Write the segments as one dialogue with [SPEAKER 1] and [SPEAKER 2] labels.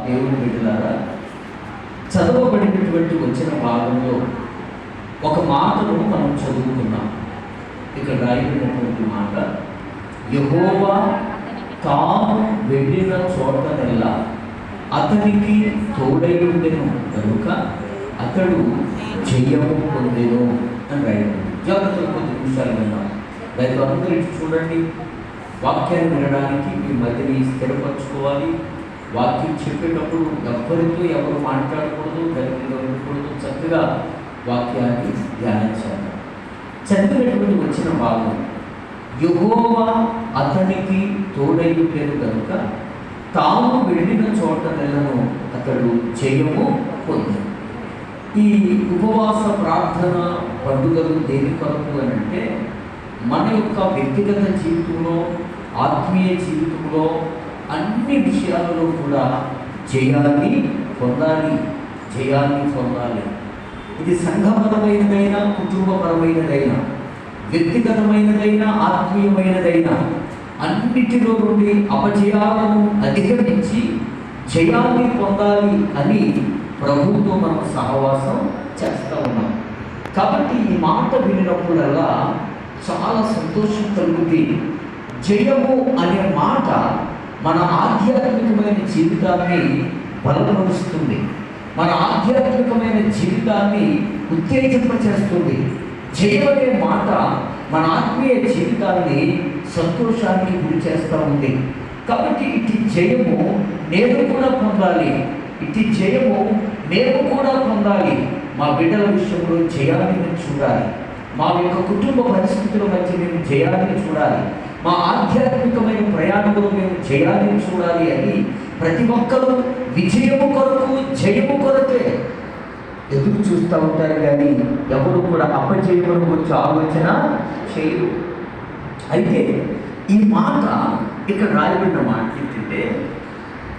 [SPEAKER 1] దేవుని బిడ్డలారా, చదవబడినటువంటి వచ్చిన భాగంలో ఒక మాటను మనం చదువుకున్నాం. ఇక్కడ రాయబడినటువంటి మాట, యెహోవా తాను వెళ్ళిన చోటనెల్లా అతనికి తోడై ఉండెను కనుక అతడు జయము పొందెను అని రాయబడింది. జాగ్రత్తలు కొద్ది నిమిషాలు విన్నాం. రైతు అందరూ చూడండి, వాక్యాన్ని వినడానికి మీ మధ్యని స్థిరపరచుకోవాలి. వాక్యం చెప్పేటప్పుడు ఎవరితో ఎవరు మాట్లాడకూడదు, గట్టిగా ఉండకూడదు. చక్కగా వాక్యాన్ని ధ్యానించాలి. చదివినటువంటి వచ్చిన భాగం, యెహోవా అతనికి తోడై ఉండెను కనుక తాను వెళ్ళిన చోట నెలను అతడు జయము పొందాడు. ఈ ఉపవాస ప్రార్థన పండుగలు దేని కొరకు అని అంటే, మన యొక్క వ్యక్తిగత జీవితంలో, ఆత్మీయ జీవితంలో అన్ని విషయాలలో కూడా జయాన్ని పొందాలి. ఇది సంఘపరమైనదైనా, కుటుంబపరమైనదైనా, వ్యక్తిగతమైనదైనా, ఆత్మీయమైనదైనా అన్నిటిలో నుండి అపజయాలను అధిగమించి జయాన్ని పొందాలి అని ప్రభువుతో మనం సహవాసం చేస్తూ ఉన్నాం. కాబట్టి ఈ మాట వినినప్పుడల్లా చాలా సంతోషం కలుగుతుంది. జయము అనే మాట మన ఆధ్యాత్మికమైన జీవితాన్ని బలపరుస్తుంది, మన ఆధ్యాత్మికమైన జీవితాన్ని ఉత్తేజింపచేస్తుంది. జయం అనే మాట మన ఆత్మీయ జీవితాన్ని సంతోషానికి గురి చేస్తూ ఉంది. కాబట్టి ఇటు జయము నేను కూడా పొందాలి, ఇటు జయము మేము కూడా పొందాలి. మా బిడ్డల విషయంలో జయాన్ని మేము చూడాలి, మా యొక్క కుటుంబ పరిస్థితుల మధ్య మేము జయాన్ని చూడాలి, మా ఆధ్యాత్మికమైన ప్రయాణంలో మేము జయాన్ని చూడాలి అని ప్రతి ఒక్కరూ విజయము కొరకు, జయము కొరకే ఎదురు చూస్తూ ఉంటారు. కానీ ఎవరు కూడా అపజయముల గురించి ఆలోచన చేయరు. అయితే ఈ మాట ఇక్కడ రాయబడిన మాట ఏంటంటే,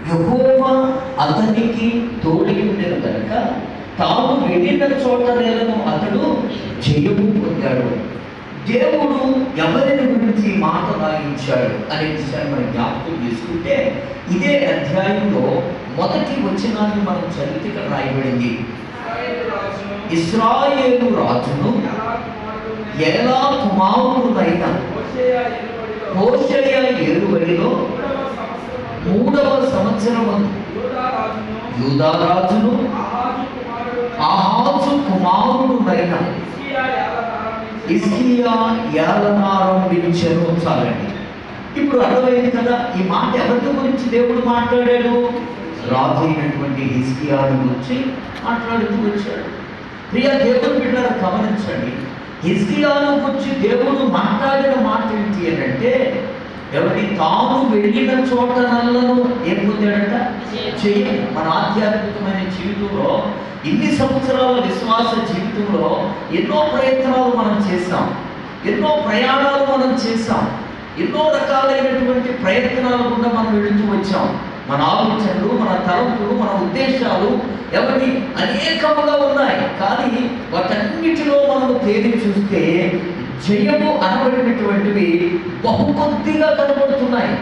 [SPEAKER 1] యెహోవా అతనికి తోడై ఉండెను కనుక తాను వెళ్ళిన చోట నెలను అతడు జయము పొందాడు. దేవుడు ఎవరిని గురించి మాట రాయించాడు అనే విషయాన్ని మనం జ్ఞాపకం చేసుకుంటే, ఇదే అధ్యాయంలో మొదటి వచనాన్ని మనం చదివితే ఇక్కడ రాయబడింది, ఇశ్రాయేలు రాజును ఏలా కుమారుడైన హోషేయ ఏలుబడిలో 3వ సంవత్సరమందు యూదా రాజును ఆహాజు కుమారుడైన హిజ్కియా ఏలనారంభించెను. చాలండి, ఇప్పుడు అర్థమైంది కదా ఈ మాట ఎవరి గురించి దేవుడు మాట్లాడాడు. రాజు అయినటువంటి హిజ్కియాను గురించి మాట్లాడుతూ వచ్చాడు. ప్రియ దేవుని బిడ్డలను గమనించండి, హిజ్కియాను గురించి దేవుడు మాట్లాడిన మాట ఏంటి అని అంటే, ఎవరి తాను వెళ్ళిన చోట నల్లను ఏం పొందాడంట, జయం. మన ఆధ్యాత్మికమైన జీవితంలో ఇన్ని సంవత్సరాల విశ్వాస జీవితంలో ఎన్నో ప్రయత్నాలు మనం చేస్తాం, ఎన్నో ప్రయాణాలు మనం చేస్తాం, ఎన్నో రకాలైనటువంటి ప్రయత్నాల గుండా మనం వెళుతూ వచ్చాం. మన ఆలోచనలు, మన తలంపులు, మన ఉద్దేశాలు ఎవరి అనేకముగా ఉన్నాయి. కానీ వాటన్నిటిలో మనం తేలి చూస్తే జయము అనబడినటువంటివి బహు కొద్దిగా కనబడుతున్నాయి.